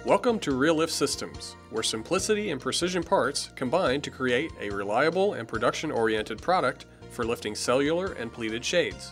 Welcome to Real Lift Systems, where simplicity and precision parts combine to create a reliable and production-oriented product for lifting cellular and pleated shades.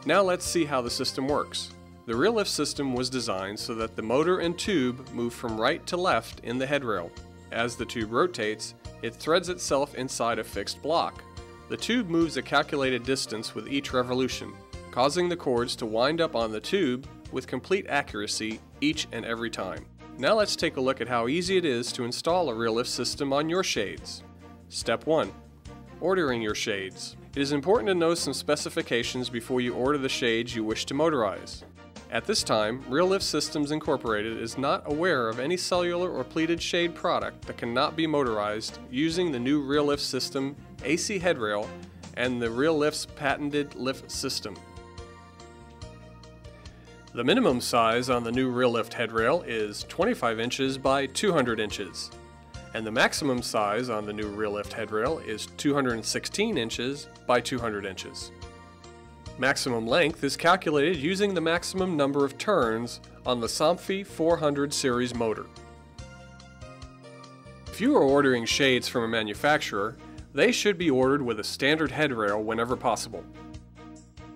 Now let's see how the system works. The Real Lift system was designed so that the motor and tube move from right to left in the headrail. As the tube rotates, it threads itself inside a fixed block. The tube moves a calculated distance with each revolution, causing the cords to wind up on the tube with complete accuracy each and every time. Now let's take a look at how easy it is to install a Real Lift system on your shades. Step 1. Ordering your shades. It is important to know some specifications before you order the shades you wish to motorize. At this time, Real Lift Systems Incorporated is not aware of any cellular or pleated shade product that cannot be motorized using the new Real Lift system AC headrail and the Real Lift's patented lift system. The minimum size on the new Real Lift headrail is 25 inches by 200 inches, and the maximum size on the new Real Lift headrail is 216 inches by 200 inches. Maximum length is calculated using the maximum number of turns on the Subassembly 400 series motor. If you are ordering shades from a manufacturer, they should be ordered with a standard headrail whenever possible.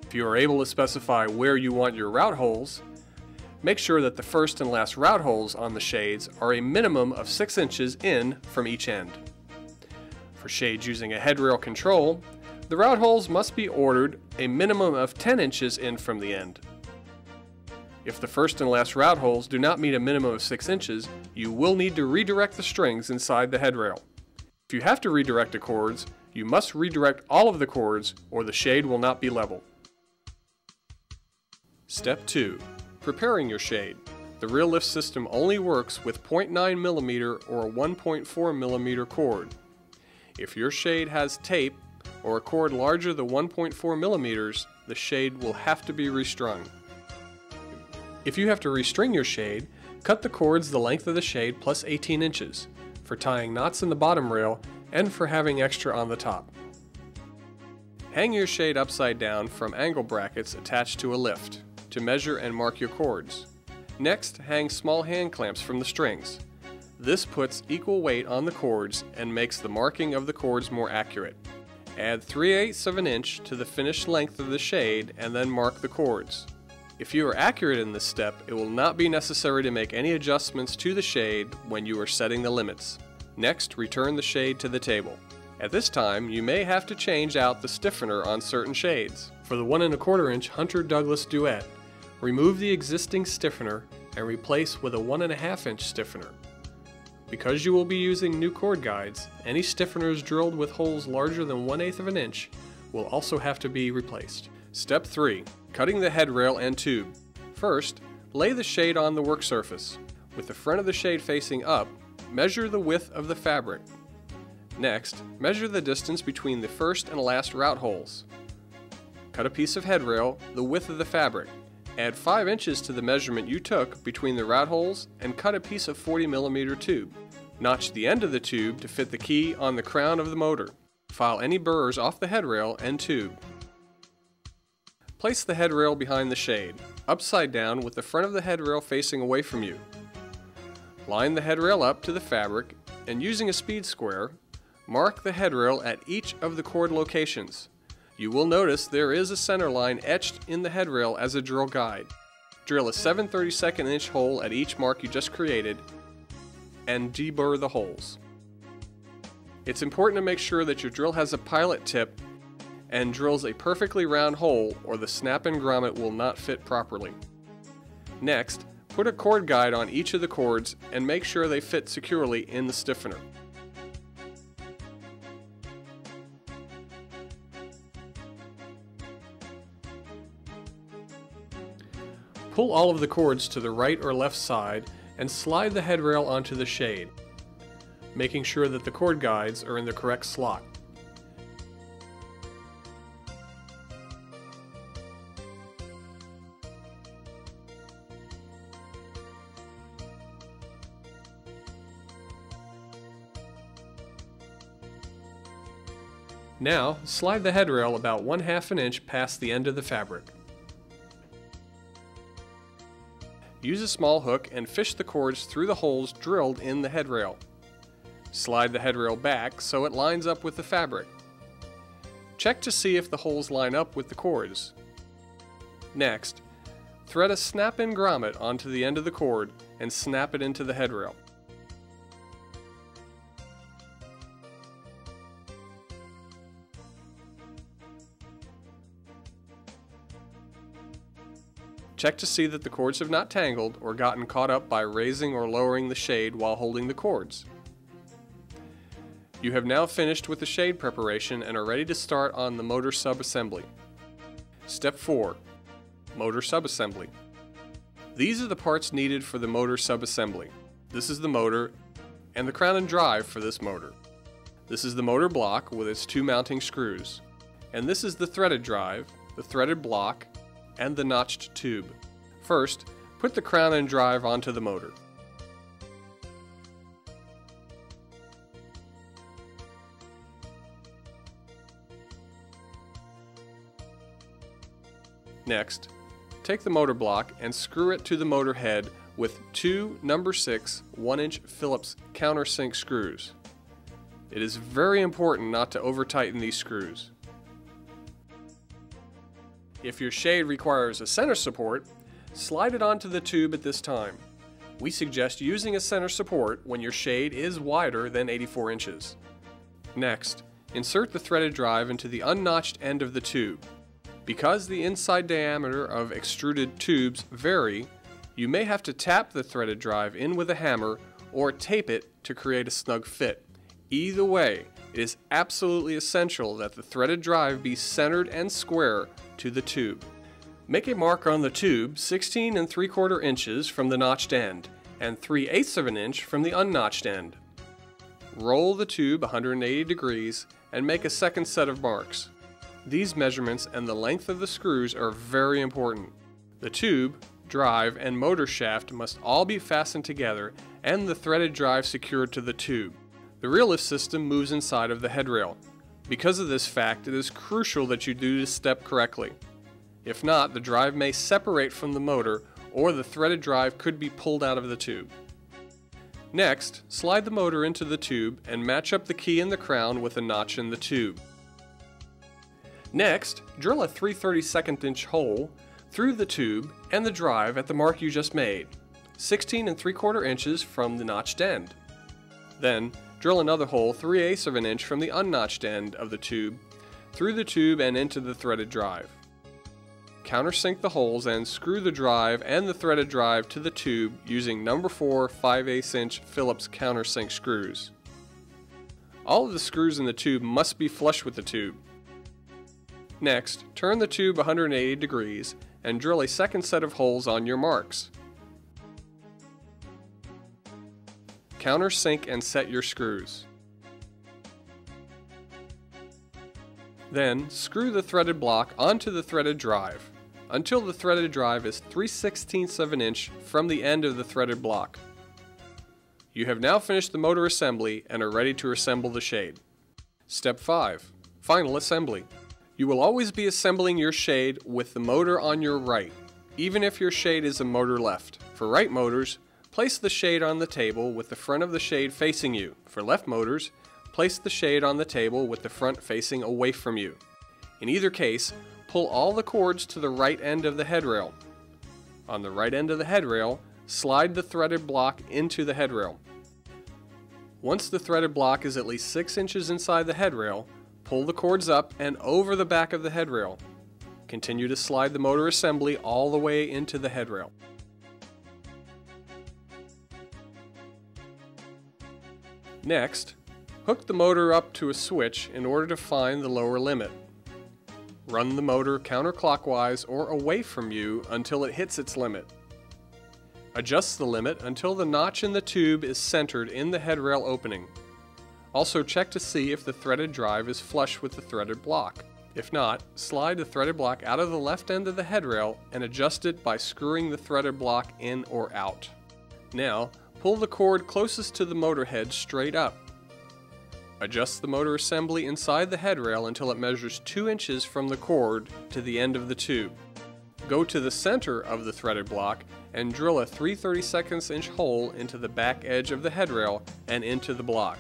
If you are able to specify where you want your route holes, make sure that the first and last route holes on the shades are a minimum of 6 inches in from each end. For shades using a headrail control, the route holes must be ordered a minimum of 10 inches in from the end. If the first and last route holes do not meet a minimum of 6 inches, you will need to redirect the strings inside the headrail. If you have to redirect the cords, you must redirect all of the cords or the shade will not be level. Step 2. Preparing your shade. The Real Lift system only works with 0.9mm or 1.4mm cord. If your shade has tape or a cord larger than 1.4mm, the shade will have to be restrung. If you have to restring your shade, cut the cords the length of the shade plus 18 inches for tying knots in the bottom rail and for having extra on the top. Hang your shade upside down from angle brackets attached to a lift to measure and mark your cords. Next, hang small hand clamps from the strings. This puts equal weight on the cords and makes the marking of the cords more accurate. Add 3/8 of an inch to the finished length of the shade and then mark the cords. If you are accurate in this step, it will not be necessary to make any adjustments to the shade when you are setting the limits. Next, return the shade to the table. At this time, you may have to change out the stiffener on certain shades. For the 1 1/4 inch Hunter Douglas Duet, remove the existing stiffener and replace with a 1.5 inch stiffener. Because you will be using new cord guides, any stiffeners drilled with holes larger than 1/8 of an inch will also have to be replaced. Step 3. Cutting the headrail and tube. First, lay the shade on the work surface. With the front of the shade facing up, measure the width of the fabric. Next, measure the distance between the first and last route holes. Cut a piece of headrail the width of the fabric. Add 5 inches to the measurement you took between the route holes and cut a piece of 40mm tube. Notch the end of the tube to fit the key on the crown of the motor. File any burrs off the headrail and tube. Place the headrail behind the shade, upside down with the front of the headrail facing away from you. Line the headrail up to the fabric and using a speed square, mark the headrail at each of the cord locations. You will notice there is a center line etched in the headrail as a drill guide. Drill a 7/32 inch hole at each mark you just created and deburr the holes. It's important to make sure that your drill has a pilot tip and drills a perfectly round hole or the snap and grommet will not fit properly. Next, put a cord guide on each of the cords and make sure they fit securely in the stiffener. Pull all of the cords to the right or left side and slide the headrail onto the shade, making sure that the cord guides are in the correct slot. Now, slide the headrail about 1/2 an inch past the end of the fabric. Use a small hook and fish the cords through the holes drilled in the headrail. Slide the headrail back so it lines up with the fabric. Check to see if the holes line up with the cords. Next, thread a snap-in grommet onto the end of the cord and snap it into the headrail. Check to see that the cords have not tangled or gotten caught up by raising or lowering the shade while holding the cords. You have now finished with the shade preparation and are ready to start on the motor subassembly. Step 4. Motor subassembly. These are the parts needed for the motor subassembly. This is the motor and the crown and drive for this motor. This is the motor block with its 2 mounting screws. And this is the threaded drive, the threaded block, and the notched tube. First, put the crown and drive onto the motor. Next, take the motor block and screw it to the motor head with 2 number 6 1-inch Phillips countersink screws. It is very important not to over-tighten these screws. If your shade requires a center support, slide it onto the tube at this time. We suggest using a center support when your shade is wider than 84 inches. Next, insert the threaded drive into the unnotched end of the tube. Because the inside diameter of extruded tubes vary, you may have to tap the threaded drive in with a hammer or tape it to create a snug fit. Either way, it is absolutely essential that the threaded drive be centered and square to the tube. Make a mark on the tube 16 3/4 inches from the notched end and 3/8 of an inch from the unnotched end. Roll the tube 180 degrees and make a second set of marks. These measurements and the length of the screws are very important. The tube, drive, and motor shaft must all be fastened together and the threaded drive secured to the tube. The rear lift system moves inside of the headrail. Because of this fact, it is crucial that you do this step correctly. If not, the drive may separate from the motor or the threaded drive could be pulled out of the tube. Next, slide the motor into the tube and match up the key in the crown with a notch in the tube. Next, drill a 3/32 inch hole through the tube and the drive at the mark you just made, 16 3/4 inches from the notched end. Then, drill another hole 3/8 of an inch from the unnotched end of the tube through the tube and into the threaded drive. Countersink the holes and screw the drive and the threaded drive to the tube using number 4 5/8 inch Phillips countersink screws. All of the screws in the tube must be flush with the tube. Next, turn the tube 180 degrees and drill a second set of holes on your marks. Countersink and set your screws. Then, screw the threaded block onto the threaded drive until the threaded drive is 3/16 of an inch from the end of the threaded block. You have now finished the motor assembly and are ready to assemble the shade. Step 5. Final assembly. You will always be assembling your shade with the motor on your right, even if your shade is a motor left. For right motors, place the shade on the table with the front of the shade facing you. For left motors, place the shade on the table with the front facing away from you. In either case, pull all the cords to the right end of the headrail. On the right end of the headrail, slide the threaded block into the headrail. Once the threaded block is at least 6 inches inside the headrail, pull the cords up and over the back of the headrail. Continue to slide the motor assembly all the way into the headrail. Next, hook the motor up to a switch in order to find the lower limit. Run the motor counterclockwise or away from you until it hits its limit. Adjust the limit until the notch in the tube is centered in the headrail opening. Also check to see if the threaded drive is flush with the threaded block. If not, slide the threaded block out of the left end of the headrail and adjust it by screwing the threaded block in or out. Now, pull the cord closest to the motor head straight up. Adjust the motor assembly inside the headrail until it measures 2 inches from the cord to the end of the tube. Go to the center of the threaded block and drill a 3/32 inch hole into the back edge of the headrail and into the block.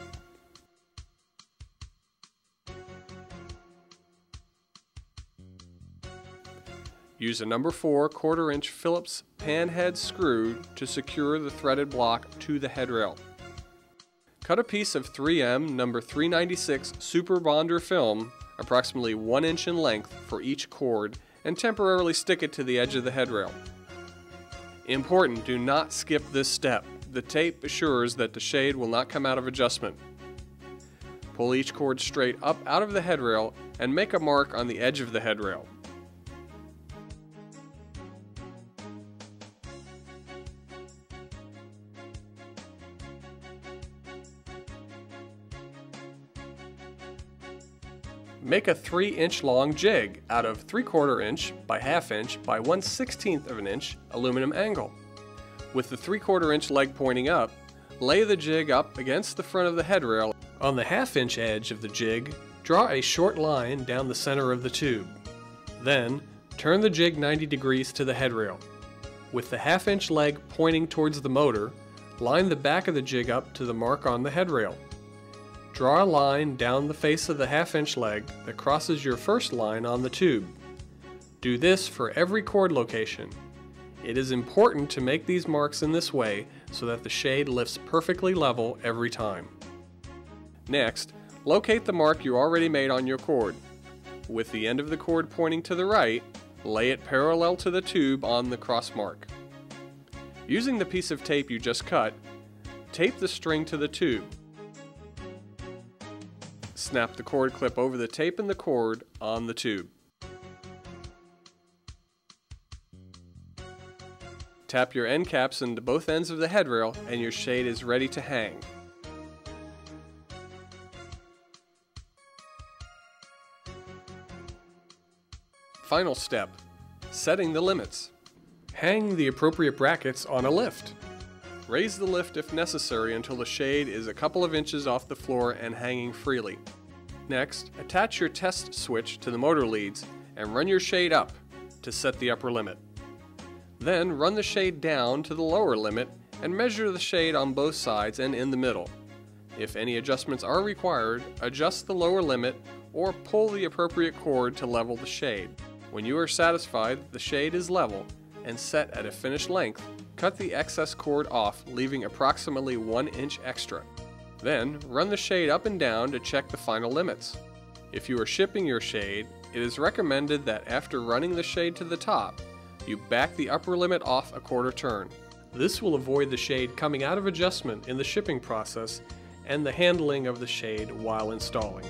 Use a number 4 1/4 inch Phillips pan head screw to secure the threaded block to the headrail. Cut a piece of 3M number 396 Super Bonder film, approximately 1 inch in length for each cord, and temporarily stick it to the edge of the headrail. Important, do not skip this step. The tape assures that the shade will not come out of adjustment. Pull each cord straight up out of the headrail and make a mark on the edge of the headrail. Make a 3-inch long jig out of 3/4 inch by 1/2 inch by 1/16 of an inch aluminum angle. With the 3/4 inch leg pointing up, lay the jig up against the front of the headrail. On the 1/2 inch edge of the jig, draw a short line down the center of the tube. Then, turn the jig 90 degrees to the headrail. With the 1/2 inch leg pointing towards the motor, line the back of the jig up to the mark on the headrail. Draw a line down the face of the 1/2 inch leg that crosses your first line on the tube. Do this for every cord location. It is important to make these marks in this way so that the shade lifts perfectly level every time. Next, locate the mark you already made on your cord. With the end of the cord pointing to the right, lay it parallel to the tube on the cross mark. Using the piece of tape you just cut, tape the string to the tube. Snap the cord clip over the tape and the cord on the tube. Tap your end caps into both ends of the headrail and your shade is ready to hang. Final step, setting the limits. Hang the appropriate brackets on a lift. Raise the lift if necessary until the shade is a couple of inches off the floor and hanging freely. Next, attach your test switch to the motor leads and run your shade up to set the upper limit. Then run the shade down to the lower limit and measure the shade on both sides and in the middle. If any adjustments are required, adjust the lower limit or pull the appropriate cord to level the shade. When you are satisfied that the shade is level and set at a finished length, cut the excess cord off, leaving approximately 1 inch extra. Then, run the shade up and down to check the final limits. If you are shipping your shade, it is recommended that after running the shade to the top, you back the upper limit off a 1/4 turn. This will avoid the shade coming out of adjustment in the shipping process and the handling of the shade while installing.